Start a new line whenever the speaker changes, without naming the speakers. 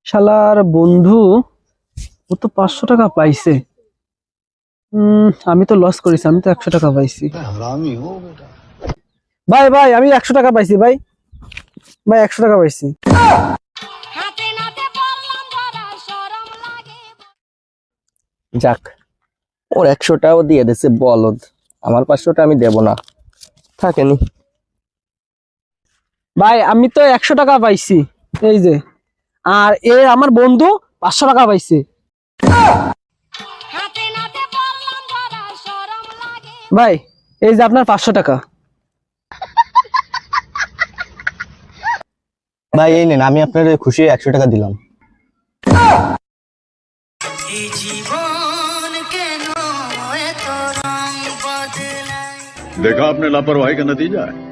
শালার বন্ধু, ও তো 500 টাকা পাইছে। আমি তো লস করেছি, আমি তো 100 টাকা পাইছি। ভাই ভাই, আমি 100 টাকা পাইছি ভাই। ভাই 100 টাকা পাইছি।
যাক, ওর 100টাও দিয়ে দিছে বলদ। আমার 500টা আমি দেব না, থাকেনি।
ভাই আমি তো 100 টাকা পাইছি, এই যে। আর আমার বন্ধু 500 টাকা পাইছে। ভাই এই যে আপনার 500 টাকা।
ভাই এই নেন, আমি আপনার খুশি 100 টাকা দিলাম।
देखा आपने लापरवाही का नतीजा है।